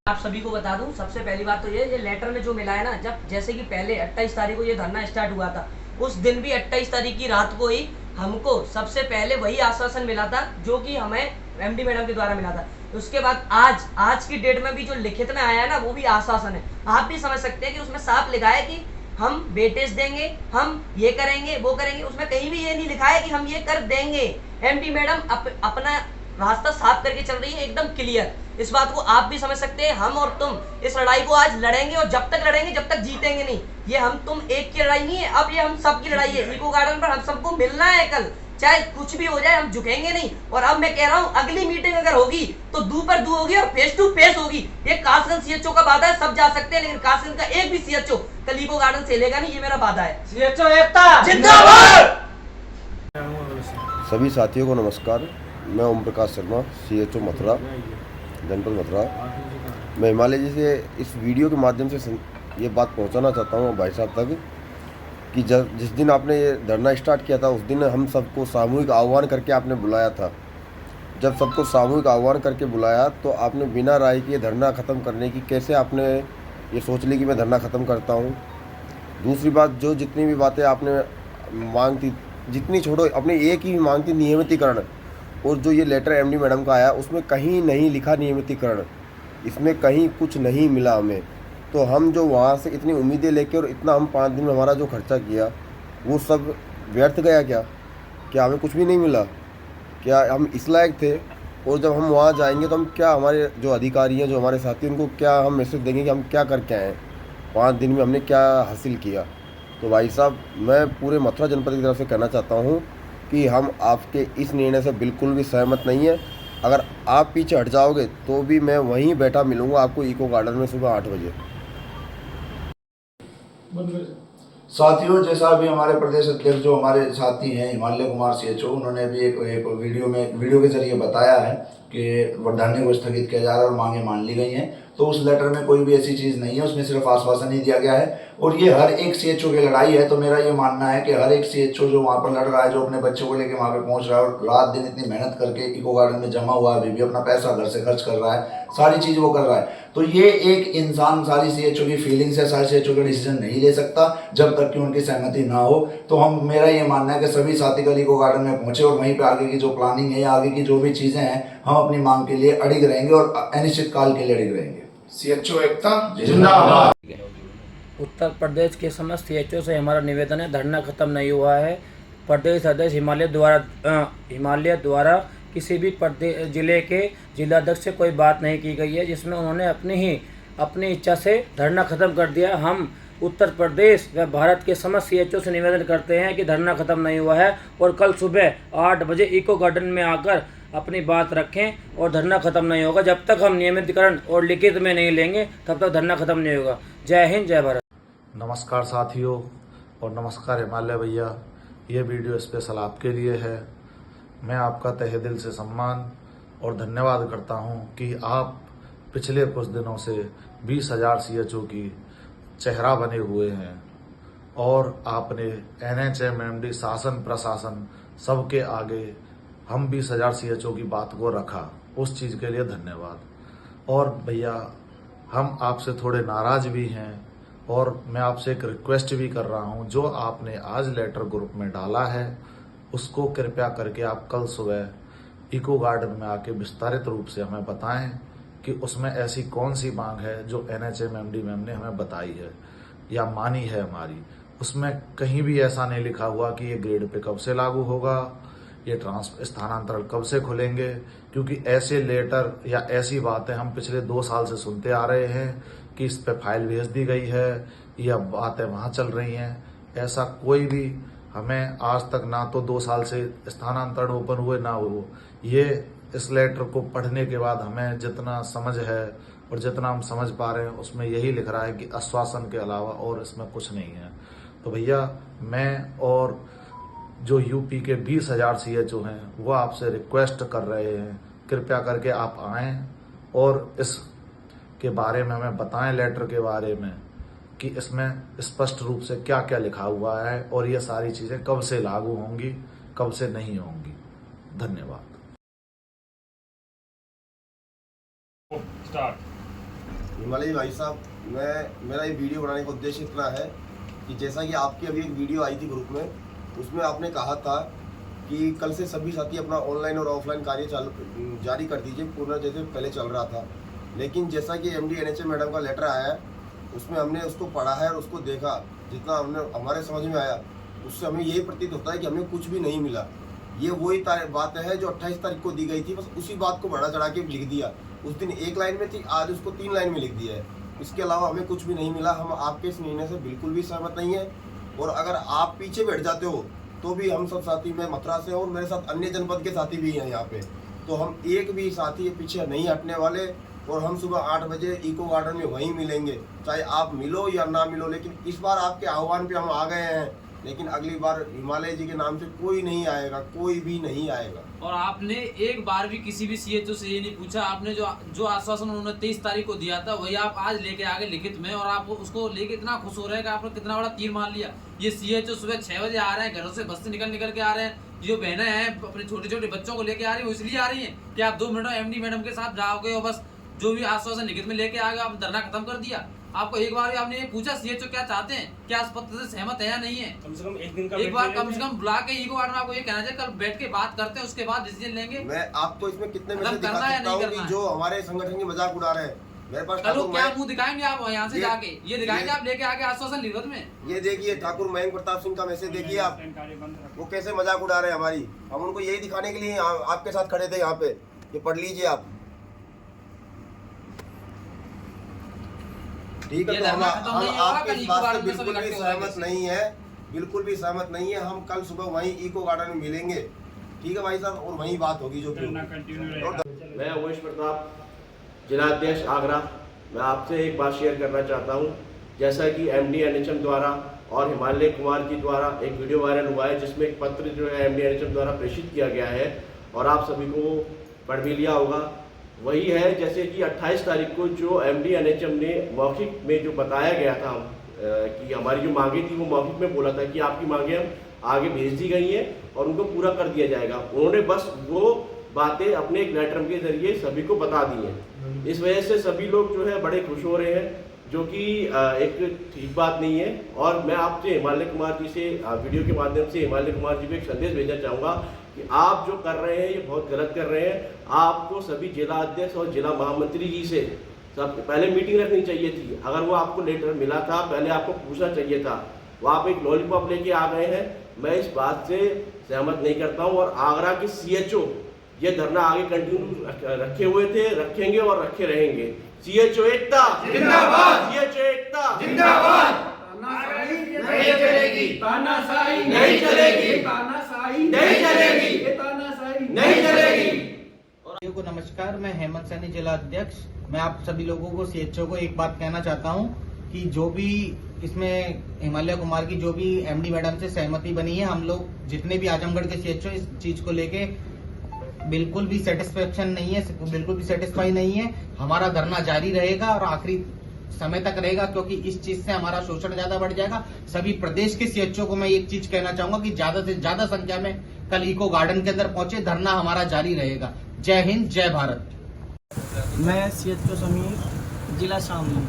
आप सभी को बता दूं, सबसे पहली बात तो ये लेटर में जो मिला है ना, जब जैसे कि पहले 28 तारीख को ये धरना स्टार्ट हुआ था, उस दिन भी 28 तारीख की रात को ही हमको सबसे पहले वही आश्वासन मिला था जो कि हमें एमडी मैडम के द्वारा मिला था। उसके बाद आज की डेट में भी जो लिखित में आया है ना, वो भी आश्वासन है। आप भी समझ सकते हैं कि उसमें साफ लिखा है कि हम वेटेज देंगे, हम ये करेंगे, वो करेंगे। उसमें कहीं भी ये नहीं लिखा है कि हम ये कर देंगे। एमडी मैडम अपना रास्ता साफ करके चल रही है, एकदम क्लियर। इस बात को आप भी समझ सकते हैं। हम और तुम इस लड़ाई को आज लड़ेंगे और जब तक लड़ेंगे जब तक जीतेंगे नहीं। ये हम तुम एक की लड़ाई नहीं है, अब ये हम सब की लड़ाई है। इको गार्डन पर हम सबको मिलना है कल, चाहे कुछ भी हो जाए, हम झुकेंगे नहीं। और अब मैं कह रहा हूँ, अगली मीटिंग अगर होगी तो दू पर दू होगी और फेस टू फेस होगी। ये कासगंज सीएचओ का वादा है, सब जा सकते हैं, लेकिन कासगंज का एक भी सीएचओ कल इको गार्डन से लेगा नहीं, ये मेरा वादा है। सीएचओ एकता जिंदाबाद। सभी साथियों को नमस्कार। मैं ओम प्रकाश शर्मा, सीएचओ मथुरा, जनपद मथुरा। मैं हिमालय जी से इस वीडियो के माध्यम से ये बात पहुंचाना चाहता हूं भाई साहब तक कि जिस दिन आपने ये धरना स्टार्ट किया था, उस दिन हम सबको सामूहिक आह्वान करके आपने बुलाया था। जब सबको सामूहिक आह्वान करके बुलाया तो आपने बिना राय के धरना ख़त्म करने की कैसे आपने ये सोच ली कि मैं धरना ख़त्म करता हूँ। दूसरी बात, जो जितनी भी बातें आपने मांग थी, जितनी छोड़ो, अपनी एक ही मांग थी, नियमितीकरण। और जो ये लेटर एमडी मैडम का आया उसमें कहीं नहीं लिखा नियमितीकरण, इसमें कहीं कुछ नहीं मिला हमें। तो हम जो वहाँ से इतनी उम्मीदें लेके और इतना हम 5 दिन में हमारा जो खर्चा किया वो सब व्यर्थ गया क्या? क्या हमें कुछ भी नहीं मिला? क्या हम इस लायक थे? और जब हम वहाँ जाएंगे तो हम क्या, हमारे जो अधिकारी हैं, जो हमारे साथी, उनको क्या हम मैसेज देंगे कि हम क्या करके आए, 5 दिन में हमने क्या हासिल किया? तो भाई साहब, मैं पूरे मथुरा जनपद की तरफ से कहना चाहता हूँ कि हम आपके इस निर्णय से बिल्कुल भी सहमत नहीं है। अगर आप पीछे हट जाओगे तो भी मैं वहीं बैठा मिलूँगा आपको इको गार्डन में सुबह 8 बजे। साथियों, जैसा अभी हमारे प्रदेश अध्यक्ष जो हमारे साथी हैं हिमालय कुमार सीएचओ, उन्होंने भी एक वीडियो के जरिए बताया है कि धरने को स्थगित किया जा रहा है और मांगे मान ली गई हैं। तो उस लेटर में कोई भी ऐसी चीज़ नहीं है, उसमें सिर्फ आश्वासन ही दिया गया है। और ये हर एक सीएचओ की लड़ाई है। तो मेरा ये मानना है कि हर एक सीएचओ जो वहाँ पर लड़ रहा है, जो अपने बच्चों को लेकर वहाँ पे पहुँच रहा है और रात दिन इतनी मेहनत करके इको गार्डन में जमा हुआ है, अभी भी अपना पैसा घर से खर्च कर रहा है, सारी चीज़ वो कर रहा है। तो ये एक इंसान सारी सीएचओ की फीलिंग्स है, सारी सीएचओ का डिसीजन नहीं ले सकता जब तक कि उनकी सहमति ना हो। तो मेरा ये मानना है कि सभी साथी कल इको गार्डन में पहुंचे और वहीं पे आगे की जो प्लानिंग है या आगे की जो भी चीज़ें हैं, हम अपनी मांग के लिए अड़िग रहेंगे और अनिश्चित काल के लिए अड़िग रहेंगे। सीएचओ एकता जिंदाबाद। उत्तर प्रदेश के समस्त सीएचओ से हमारा निवेदन है, धरना खत्म नहीं हुआ है। प्रदेश अध्यक्ष हिमालय द्वारा किसी भी प्रदेश जिले के जिलाध्यक्ष से कोई बात नहीं की गई है जिसमें उन्होंने अपनी इच्छा से धरना खत्म कर दिया। हम उत्तर प्रदेश व भारत के समस्त सीएचओ से निवेदन करते हैं कि धरना खत्म नहीं हुआ है और कल सुबह 8 बजे इको गार्डन में आकर अपनी बात रखें और धरना खत्म नहीं होगा। जब तक हम नियमितीकरण और लिखित में नहीं लेंगे तब तक धरना खत्म नहीं होगा। जय हिंद, जय भारत। नमस्कार साथियों और नमस्कार हिमालय भैया, ये वीडियो स्पेशल आपके लिए है। मैं आपका तहे दिल से सम्मान और धन्यवाद करता हूं कि आप पिछले कुछ दिनों से 20,000 सीएचओ की चेहरा बने हुए हैं और आपने एनएचएम, एमडी, शासन प्रशासन सबके आगे हम 20,000 सीएचओ की बात को रखा, उस चीज़ के लिए धन्यवाद। और भैया, हम आपसे थोड़े नाराज़ भी हैं और मैं आपसे एक रिक्वेस्ट भी कर रहा हूं, जो आपने आज लेटर ग्रुप में डाला है उसको कृपया करके आप कल सुबह इको गार्डन में आके विस्तारित रूप से हमें बताएं कि उसमें ऐसी कौन सी मांग है जो एनएचएम, एमडी मैम ने हमें बताई है या मानी है हमारी। उसमें कहीं भी ऐसा नहीं लिखा हुआ कि ये ग्रेड पे कब से लागू होगा, ये स्थानांतरण कब से खुलेंगे, क्योंकि ऐसे लेटर या ऐसी बातें हम पिछले 2 साल से सुनते आ रहे हैं कि इस पे फाइल भेज दी गई है या बातें वहाँ चल रही हैं। ऐसा कोई भी हमें आज तक, ना तो 2 साल से स्थानांतरण ओपन हुए ना हो। ये इस लेटर को पढ़ने के बाद हमें जितना समझ है और जितना हम समझ पा रहे हैं उसमें यही लिख रहा है कि आश्वासन के अलावा और इसमें कुछ नहीं है। तो भैया, मैं और जो यूपी के 20,000 सीएचओ हैं वो आपसे रिक्वेस्ट कर रहे हैं, कृपया करके आप आएं और इस के बारे में हमें बताएं, लेटर के बारे में कि इसमें स्पष्ट रूप से क्या क्या लिखा हुआ है और ये सारी चीज़ें कब से लागू होंगी, कब से नहीं होंगी। धन्यवाद। स्टार्ट। हिमालय भाई साहब, मेरा ये वीडियो बनाने का उद्देश्य इतना है कि जैसा कि आपकी अभी एक वीडियो आई थी ग्रुप में, उसमें आपने कहा था कि कल से सभी साथी अपना ऑनलाइन और ऑफलाइन कार्य जारी कर दीजिए, पूर्ण जैसे पहले चल रहा था। लेकिन जैसा कि MD NHM मैडम का लेटर आया है, उसमें हमने उसको पढ़ा है और उसको देखा, जितना हमारे समझ में आया उससे हमें यही प्रतीत होता है कि हमें कुछ भी नहीं मिला। ये वही बात है जो 28 तारीख को दी गई थी, बस उसी बात को बढ़ा चढ़ा के लिख दिया। उस दिन 1 लाइन में थी, आज उसको 3 लाइन में लिख दिया है। इसके अलावा हमें कुछ भी नहीं मिला। हम आपके इस निर्णय से बिल्कुल भी सहमत नहीं है, और अगर आप पीछे बैठ जाते हो तो भी हम सब साथी, मैं मथुरा से और मेरे साथ अन्य जनपद के साथी भी हैं यहाँ पे, तो हम एक भी साथी पीछे नहीं हटने वाले। और हम सुबह 8 बजे इको गार्डन में वहीं मिलेंगे, चाहे आप मिलो या ना मिलो। लेकिन इस बार आपके आह्वान पे हम आ गए हैं, लेकिन अगली बार हिमालय जी के नाम से कोई नहीं आएगा, कोई भी नहीं आएगा। और आपने एक बार भी किसी भी CHO से ये नहीं पूछा, आपने जो आश्वासन उन्होंने 23 तारीख को दिया था वही आप आज लेके आगे लिखित में, और आप उसको लेके इतना खुश हो रहे हैं कि आपने कितना बड़ा तीर मान लिया। ये CHO सुबह 6 बजे आ रहे हैं, घरों से बस से निकल के आ रहे हैं, जो बहनें हैं अपने छोटे छोटे बच्चों को लेके आ रही है, वो इसलिए आ रही है कि आप 2 मिनट MD मैडम के साथ जाओगे और बस जो भी आश्वासन लिखित में लेके आ गए, आप धरना खत्म कर दिया। आपको एक बार भी आपने ये पूछा CHO क्या चाहते हैं, क्या इस पत्र से सहमत है या नहीं है? कम से कम एक दिन का एक बार कम से कम बुला के इको गार्डन में आपको ये कहना चाहिए, कल बैठ के बात करते हैं, उसके बाद डिसीजन लेंगे। मैं आपको इसमें कितने में से मतलब दिखा करना है, सकता नहीं हूँ करना कि है? जो हमारे संगठन की मजाक उड़ा रहे हैं। मेरे पास चलो ठाकुर क्या मयंक- मुंह दिखाएंगे आप यहाँ से जाके, ये दिखाएंगे आप लेके आगे आश्वासन लिखित में। ये देखिए ठाकुर मयंक प्रताप सिंह का मैसेज देखिए आप, वो कैसे मजाक उड़ा रहे हैं हमारी। हम उनको यही दिखाने के लिए आपके साथ खड़े थे यहाँ पे, ये पढ़ लीजिए आप। ठीक है, ये तो हम धरना खत्म नहीं होगा, आपके कल इस इको बात से गार्डन में सब बिल्कुल भी इकट्ठे होंगे। सहमत नहीं है, बिल्कुल भी सहमत नहीं है। हम कल सुबह वहीं इको गार्डन में मिलेंगे, ठीक है भाई साहब, और वहीं बात होगी जो भी। मैं अवोश प्रताप, जिला अध्यक्ष आगरा। मैं आपसे एक बात शेयर करना चाहता हूं। जैसा कि MD NHM द्वारा और हिमालय कुमार जी द्वारा एक वीडियो वायरल हुआ है, जिसमें एक पत्र जो है MD NHM द्वारा प्रेषित किया गया है और आप सभी को पढ़ भी लिया होगा। वही है जैसे कि 28 तारीख को जो MD NHM ने मौखिक में जो बताया गया था कि हमारी जो मांगे थी, वो मौखिक में बोला था कि आपकी मांगे हम आगे भेज दी गई हैं और उनको पूरा कर दिया जाएगा। उन्होंने बस वो बातें अपने एक लेटर के जरिए सभी को बता दी हैं। इस वजह से सभी लोग जो है बड़े खुश हो रहे हैं, जो कि एक ठीक बात नहीं है। और मैं आपसे हिमालय कुमार जी से वीडियो के माध्यम से हिमालय कुमार जी को एक संदेश भेजना चाहूँगा कि आप जो कर रहे हैं ये बहुत गलत कर रहे हैं। आपको सभी जिला अध्यक्ष और जिला महामंत्री जी से सब पहले मीटिंग रखनी चाहिए थी। अगर वो आपको लेटर मिला था, पहले आपको पूछना चाहिए था। वो आप एक लॉलीपॉप लेके आ गए हैं, मैं इस बात से सहमत नहीं करता हूँ। और आगरा के CHO ये धरना आगे कंटिन्यू रखे हुए थे, रखेंगे और रखे रहेंगे। CHO एकता जिंदाबाद, CHO एकता जिंदाबाद। नहीं चलेगी, तानाशाही नहीं चलेगी, तानाशाही नहीं चलेगी, तानाशाही नहीं चलेगी। सभी को नमस्कार, मैं हेमंत सैनी जिला अध्यक्ष। मैं आप सभी लोगों को CHO को एक बात कहना चाहता हूं कि जो भी इसमें हिमालय कुमार की जो भी MD मैडम से सहमति बनी है, हम लोग जितने भी आजमगढ़ के CHO इस चीज को लेके बिल्कुल भी सेटिस्फेक्शन नहीं है, बिल्कुल भी सेटिस्फाई नहीं है। हमारा धरना जारी रहेगा और आखिरी समय तक रहेगा, क्योंकि इस चीज से हमारा शोषण ज्यादा बढ़ जाएगा। सभी प्रदेश के CHO को मैं एक चीज कहना चाहूंगा कि ज्यादा से ज्यादा संख्या में कल इको गार्डन के अंदर पहुंचे, धरना हमारा जारी रहेगा। जय हिंद, जय भारत। मैं CHO समीर, जिला शामली।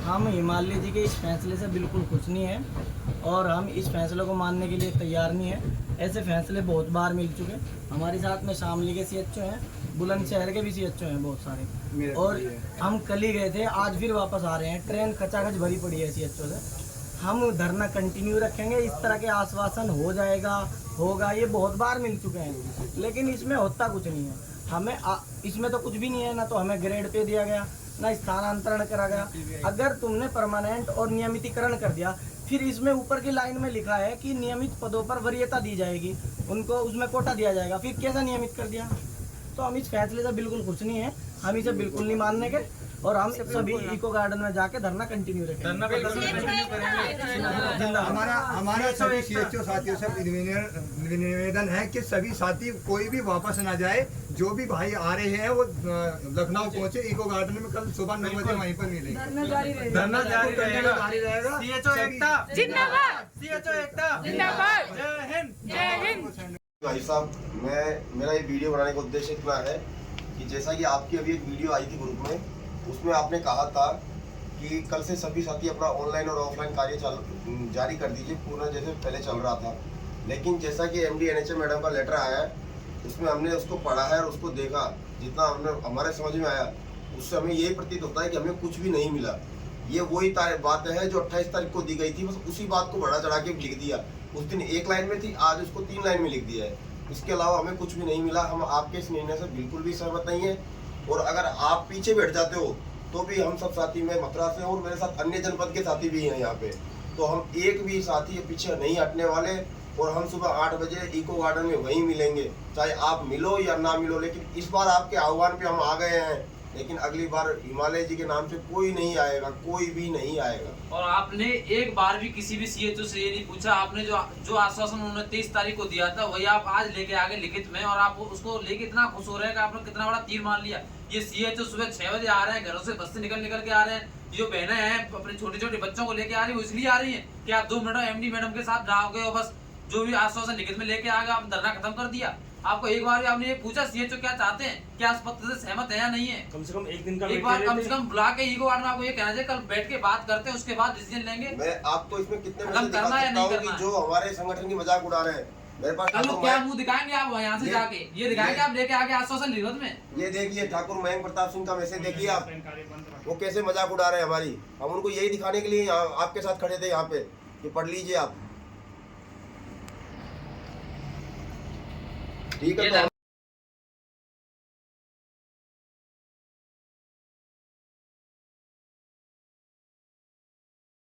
हम हिमालय जी के इस फैसले से बिल्कुल खुश नहीं हैं और हम इस फैसले को मानने के लिए तैयार नहीं हैं। ऐसे फैसले बहुत बार मिल चुके। हमारे साथ में शामली के CHO हैं, बुलंदशहर के भी CHO हैं बहुत सारे, और हम कल ही गए थे, आज फिर वापस आ रहे हैं। ट्रेन खचाखच भरी पड़ी है CHO से। हम धरना कंटिन्यू रखेंगे। इस तरह के आश्वासन हो जाएगा, होगा, ये बहुत बार मिल चुके हैं, लेकिन इसमें होता कुछ नहीं है। हमें इसमें तो कुछ भी नहीं है, ना तो हमें ग्रेड पे दिया गया, ना स्थानांतरण करा गया। अगर तुमने परमानेंट और नियमितीकरण कर दिया, फिर इसमें ऊपर की लाइन में लिखा है कि नियमित पदों पर वरीयता दी जाएगी, उनको उसमें कोटा दिया जाएगा, फिर कैसा नियमित कर दिया? तो हम इस फैसले से बिल्कुल खुश नहीं है, हम इसे बिल्कुल नहीं मानने के, और हम सभी इको गार्डन में जाके धरना कंटिन्यू रखेंगे। हमारा सभी CHO साथियों से निवेदन है कि सभी साथी कोई भी वापस ना जाए। जो भी भाई आ रहे हैं वो लखनऊ पहुंचे, इको गार्डन में कल सुबह 9 बजे वहीं पर मिलेंगे। धरना जारी रहेगा। CHO एकता जिंदाबाद, CHO एकता जिंदाबाद। जय हिंद, जय हिंद। भाई साहब, मेरा ये वीडियो बनाने का उद्देश्य इतना है कि जैसा कि आपकी अभी एक वीडियो आई थी ग्रुप में, उसमें आपने कहा था कि कल से सभी साथी अपना ऑनलाइन और ऑफलाइन कार्य जारी कर दीजिए, पूर्ण जैसे पहले चल रहा था। लेकिन जैसा कि MD NHM मैडम का लेटर आया है, उसमें हमने उसको पढ़ा है और उसको देखा, जितना हमारे समझ में आया उससे हमें यही प्रतीत होता है कि हमें कुछ भी नहीं मिला। ये वही बात है जो 28 तारीख को दी गई थी, बस उसी बात को बढ़ा चढ़ा के लिख दिया। उस दिन 1 लाइन में थी, आज उसको 3 लाइन में लिख दिया है। इसके अलावा हमें कुछ भी नहीं मिला। हम आपके इस निर्णय से बिल्कुल भी सहमत नहीं है, और अगर आप पीछे बैठ जाते हो तो भी हम सब साथी, मैं मथुरा से और मेरे साथ अन्य जनपद के साथी भी हैं यहाँ पे, तो हम एक भी साथी पीछे नहीं हटने वाले। और हम सुबह 8 बजे इको गार्डन में वहीं मिलेंगे, चाहे आप मिलो या ना मिलो। लेकिन इस बार आपके आह्वान पे हम आ गए हैं, लेकिन अगली बार हिमालय जी के नाम से कोई नहीं आएगा, कोई भी नहीं आएगा। और आपने एक बार भी किसी भी CHO से ये नहीं पूछा, आपने जो आश्वासन उन्होंने 23 तारीख को दिया था वही आप आज लेके आगे लिखित में, और आप उसको लेके इतना खुश हो रहे हैं कि आपने कितना बड़ा तीर मान लिया। ये CHO सुबह 6 बजे आ रहे हैं, घरों से बस से निकल के आ रहे हैं। जो बहनें हैं अपने छोटे छोटे बच्चों को लेके आ रही है, वो इसलिए आ रही है कि आप 2 मिनट MD मैडम के साथ जाओगे और बस जो भी आश्वासन लिखित में लेके आ गए, आप धरना खत्म कर दिया। आपको एक बार भी आपने ये पूछा CHO क्या चाहते हैं, क्या इस पत्र से सहमत है या नहीं है? कम से कम एक दिन का एक बार कम से कम बुला के इको गार्डन में आपको ये कहना चाहिए, कल बैठ के बात करते हैं, उसके बाद डिसीजन लेंगे। मैं आपको इसमें कितने खत्म करना है या नहीं करना है? जो हमारे संगठन की मजाक उड़ा रहे हैं, मेरे पास कल क्या मुंह दिखाएंगे आप यहाँ से जाके? ये दिखाएंगे आप लेके आगे आश्वासन लिखित में? ये देखिए ठाकुर मयंक प्रताप सिंह का मैसेज देखिए आप, वो कैसे मजाक उड़ा रहे हैं हमारी। हम उनको यही दिखाने के लिए आपके साथ खड़े थे यहाँ पे, ये पढ़ लीजिए आप, ठीक है। तो